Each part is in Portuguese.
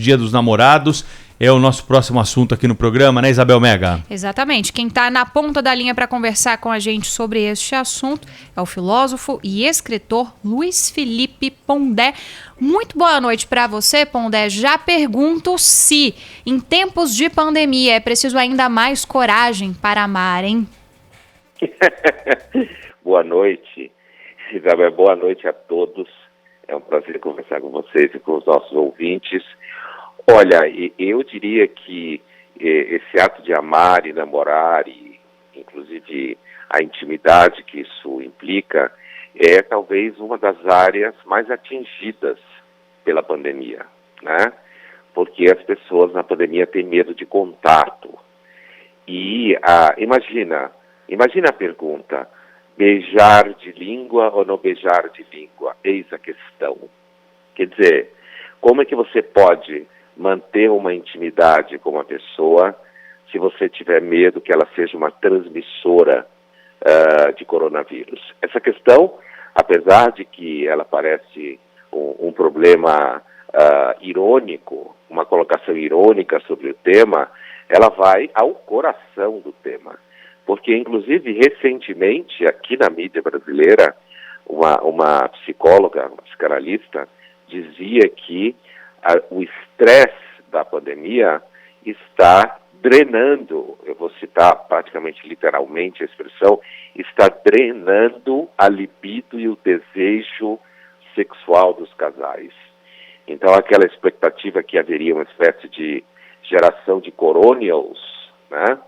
Dia dos Namorados. É o nosso próximo assunto aqui no programa, né, Isabel Mega? Exatamente. Quem está na ponta da linha para conversar com a gente sobre este assunto é o filósofo e escritor Luiz Felipe Pondé. Muito boa noite para você, Pondé. Já pergunto se, em tempos de pandemia, é preciso ainda mais coragem para amar, hein? Boa noite, Isabel. Boa noite a todos. É um prazer conversar com vocês e com os nossos ouvintes. Olha, eu diria que esse ato de amar e namorar, e inclusive a intimidade que isso implica, é talvez uma das áreas mais atingidas pela pandemia, né? Porque as pessoas na pandemia têm medo de contato. E imagina a pergunta: beijar de língua ou não beijar de língua? Eis a questão. Quer dizer, como é que você pode manter uma intimidade com uma pessoa se você tiver medo que ela seja uma transmissora de coronavírus? Essa questão, apesar de que ela parece um problema irônico, uma colocação irônica sobre o tema, ela vai ao coração do tema. Porque, inclusive, recentemente, aqui na mídia brasileira, uma psicóloga, uma psicanalista, dizia que o estresse da pandemia está drenando, eu vou citar praticamente literalmente a expressão, está drenando a libido e o desejo sexual dos casais. Então, aquela expectativa que haveria uma espécie de geração de coronials, né,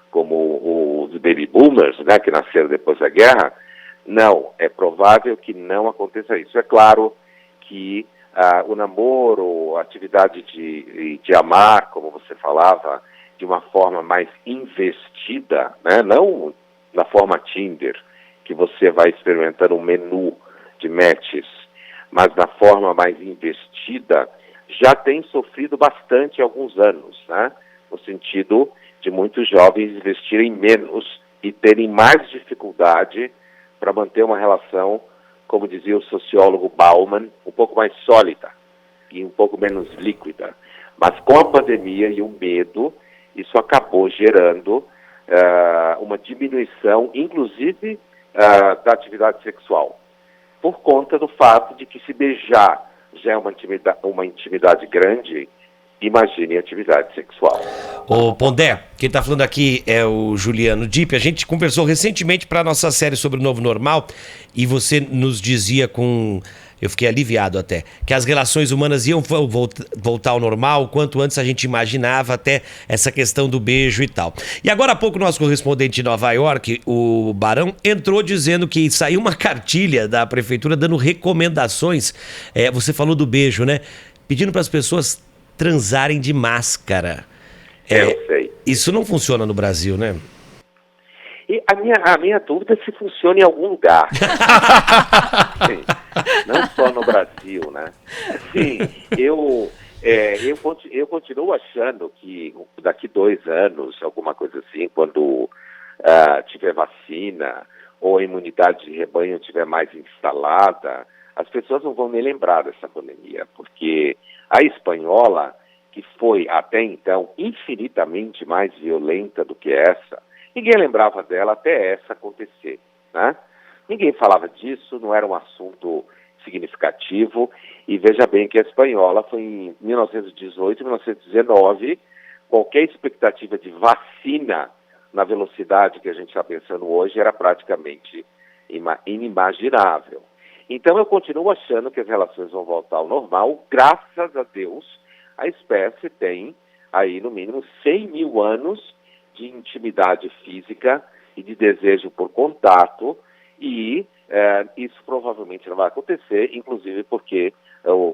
como os baby boomers, né, que nasceram depois da guerra, não, é provável que não aconteça isso. É claro que o namoro, a atividade de amar, como você falava, de uma forma mais investida, né? Não na forma Tinder, que você vai experimentando um menu de matches, mas na forma mais investida, já tem sofrido bastante há alguns anos, né? No sentido de muitos jovens investirem menos e terem mais dificuldade para manter uma relação, como dizia o sociólogo Bauman, um pouco mais sólida e um pouco menos líquida. Mas com a pandemia e o medo, isso acabou gerando uma diminuição, inclusive, da atividade sexual, por conta do fato de que se beijar já é uma intimidade grande, imagine a atividade sexual. Ô Pondé, quem está falando aqui é o Juliano Dipp. A gente conversou recentemente para a nossa série sobre o novo normal e você nos dizia eu fiquei aliviado até, que as relações humanas iam voltar ao normal, quanto antes a gente imaginava, até essa questão do beijo e tal. E agora há pouco o nosso correspondente de Nova York, o Barão, entrou dizendo que saiu uma cartilha da prefeitura dando recomendações, você falou do beijo, né? Pedindo para as pessoas transarem de máscara. Eu sei. Isso não funciona no Brasil, né? E a minha dúvida é se funciona em algum lugar. Sim, não só no Brasil, né? Sim, eu continuo achando que daqui 2 anos, alguma coisa assim, quando tiver vacina ou a imunidade de rebanho estiver mais instalada, as pessoas não vão nem lembrar dessa pandemia, porque a espanhola, que foi até então infinitamente mais violenta do que essa, ninguém lembrava dela até essa acontecer, né? Ninguém falava disso, não era um assunto significativo, e veja bem que a espanhola foi em 1918, 1919, qualquer expectativa de vacina na velocidade que a gente está pensando hoje era praticamente inimaginável. Então eu continuo achando que as relações vão voltar ao normal. Graças a Deus, a espécie tem aí no mínimo 100 mil anos de intimidade física e de desejo por contato, e isso provavelmente não vai acontecer, inclusive porque,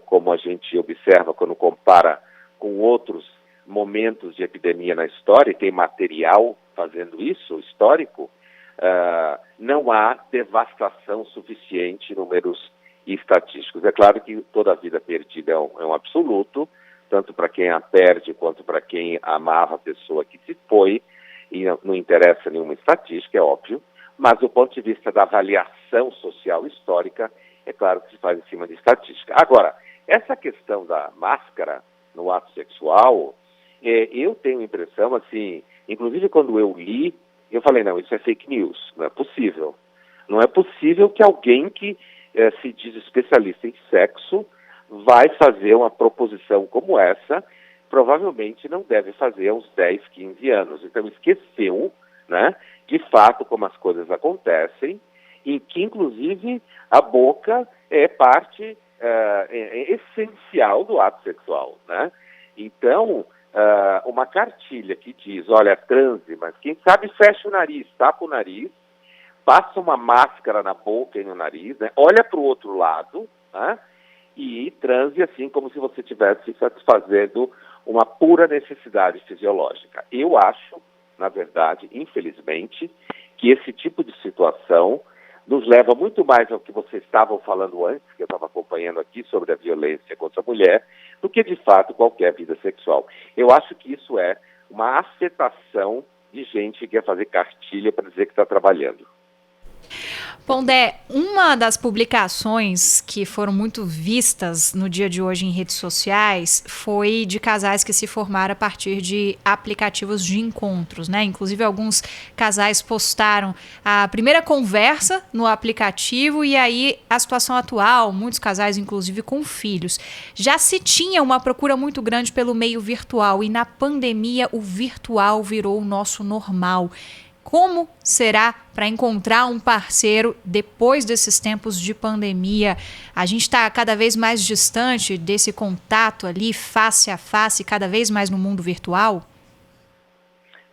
como a gente observa quando compara com outros momentos de epidemia na história, e tem material fazendo isso, histórico, não há devastação suficiente em números estatísticos. É claro que toda a vida perdida é um absoluto, tanto para quem a perde quanto para quem amava a pessoa que se foi, e não interessa nenhuma estatística, é óbvio, mas do ponto de vista da avaliação social histórica, é claro que se faz em cima de estatística. Agora, essa questão da máscara no ato sexual, eu tenho a impressão, assim, inclusive quando eu li, eu falei, não, isso é fake news, não é possível. Não é possível que alguém que se diz especialista em sexo vai fazer uma proposição como essa, provavelmente não deve fazer há uns 10, 15 anos. Então esqueceu, né, de fato como as coisas acontecem, e que inclusive a boca é parte essencial do ato sexual, né? Então, uma cartilha que diz, olha, transe, mas quem sabe fecha o nariz, tapa o nariz, passa uma máscara na boca e no nariz, né? Olha para o outro lado, né? E transe assim como se você estivesse satisfazendo uma pura necessidade fisiológica. Eu acho, na verdade, infelizmente, que esse tipo de situação nos leva muito mais ao que vocês estavam falando antes, que eu estava acompanhando aqui sobre a violência contra a mulher, do que, de fato, qualquer vida sexual. Eu acho que isso é uma afetação de gente que quer fazer cartilha para dizer que está trabalhando. Pondé, uma das publicações que foram muito vistas no dia de hoje em redes sociais foi de casais que se formaram a partir de aplicativos de encontros, né? Inclusive, alguns casais postaram a primeira conversa no aplicativo e aí a situação atual, muitos casais, inclusive, com filhos. Já se tinha uma procura muito grande pelo meio virtual e na pandemia o virtual virou o nosso normal. Como será para encontrar um parceiro depois desses tempos de pandemia? A gente está cada vez mais distante desse contato ali, face a face, cada vez mais no mundo virtual?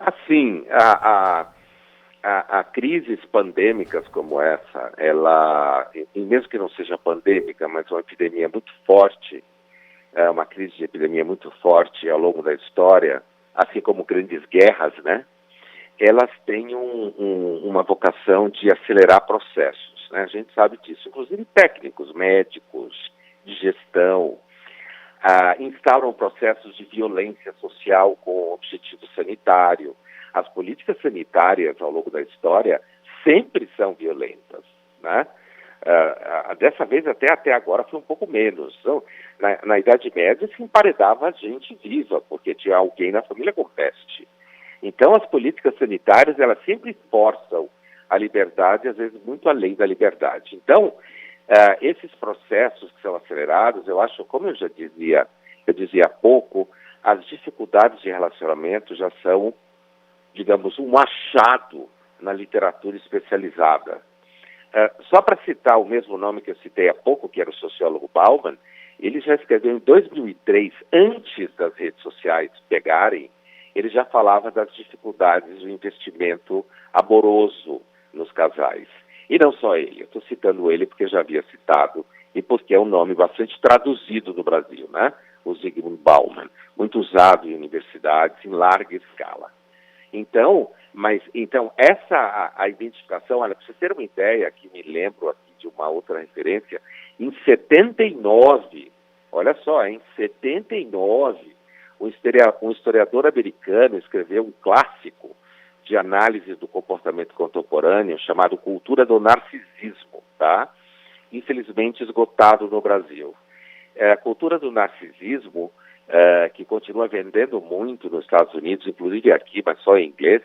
Assim, a crises pandêmicas como essa, ela, e mesmo que não seja pandêmica, mas uma epidemia muito forte, uma crise de epidemia muito forte ao longo da história, assim como grandes guerras, né? Elas têm uma vocação de acelerar processos, né? A gente sabe disso, inclusive técnicos, médicos, de gestão, instauram processos de violência social com objetivo sanitário. As políticas sanitárias ao longo da história sempre são violentas, né? Dessa vez até agora foi um pouco menos. Então, na Idade Média se emparedava gente viva, porque tinha alguém na família com peste. Então, as políticas sanitárias, elas sempre forçam a liberdade, às vezes muito além da liberdade. Então, esses processos que são acelerados, eu acho, como eu dizia há pouco, as dificuldades de relacionamento já são, digamos, um achado na literatura especializada. Só para citar o mesmo nome que eu citei há pouco, que era o sociólogo Bauman, ele já escreveu em 2003, antes das redes sociais pegarem, ele já falava das dificuldades do investimento amoroso nos casais. E não só ele, eu estou citando ele porque já havia citado e porque é um nome bastante traduzido no Brasil, né? O Zygmunt Bauman, muito usado em universidades em larga escala. Então, essa a identificação, olha, para você ter uma ideia, que me lembro aqui de uma outra referência, em 79, olha só, em 79, um historiador americano escreveu um clássico de análise do comportamento contemporâneo chamado Cultura do Narcisismo, tá? Infelizmente esgotado no Brasil. A cultura do narcisismo, que continua vendendo muito nos Estados Unidos, inclusive aqui, mas só em inglês,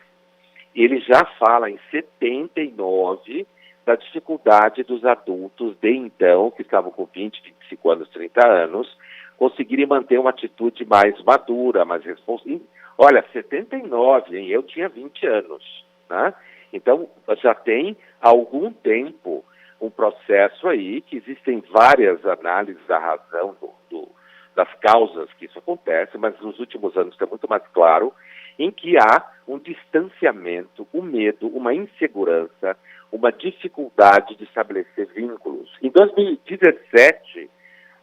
ele já fala em 79 da dificuldade dos adultos de então, que estavam com 20, 25 anos, 30 anos, conseguirem manter uma atitude mais madura, mais responsável. Olha, 79, hein? Eu tinha 20 anos, né? Então, já tem há algum tempo um processo aí, que existem várias análises da razão, das causas que isso acontece, mas nos últimos anos está muito mais claro, em que há um distanciamento, um medo, uma insegurança, uma dificuldade de estabelecer vínculos. Em 2017,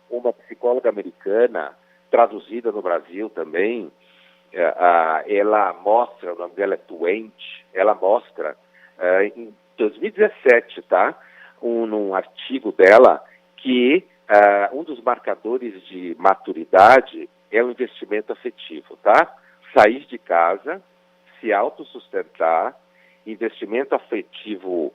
uma psicóloga americana, traduzida no Brasil também, ela mostra, o nome dela é Twente, ela mostra, em 2017, tá? Num artigo dela, que um dos marcadores de maturidade é o investimento afetivo, tá? Sair de casa, se autossustentar, investimento afetivo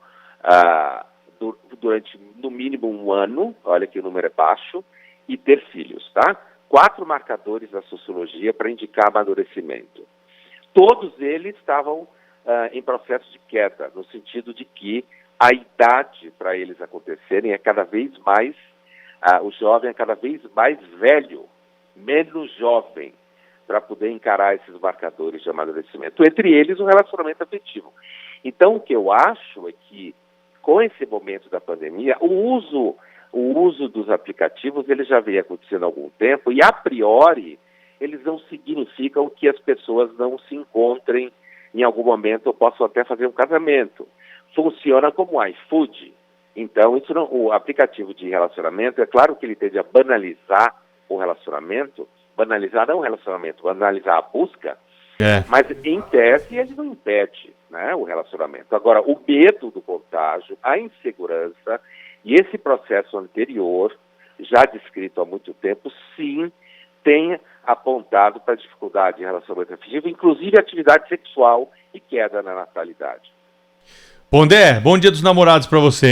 durante, no mínimo, um ano, olha que o número é baixo, e ter filhos, tá? 4 marcadores da sociologia para indicar amadurecimento. Todos eles estavam em processo de queda, no sentido de que a idade para eles acontecerem é cada vez mais, o jovem é cada vez mais velho, menos jovem, para poder encarar esses marcadores de amadurecimento. Entre eles, o relacionamento afetivo. Então, o que eu acho é que, com esse momento da pandemia, o uso dos aplicativos ele já vem acontecendo há algum tempo e, a priori, eles não significam que as pessoas não se encontrem em algum momento ou possam até fazer um casamento. Funciona como iFood. Então, o aplicativo de relacionamento, é claro que ele tende a banalizar o relacionamento, banalizar não o relacionamento, banalizar a busca, mas, em tese, ele não impede, né, o relacionamento. Agora, o medo do contágio, a insegurança e esse processo anterior, já descrito há muito tempo, sim, tem apontado para dificuldade em relacionamento afetivo, inclusive atividade sexual e queda na natalidade. Pondé, bom dia dos namorados para você.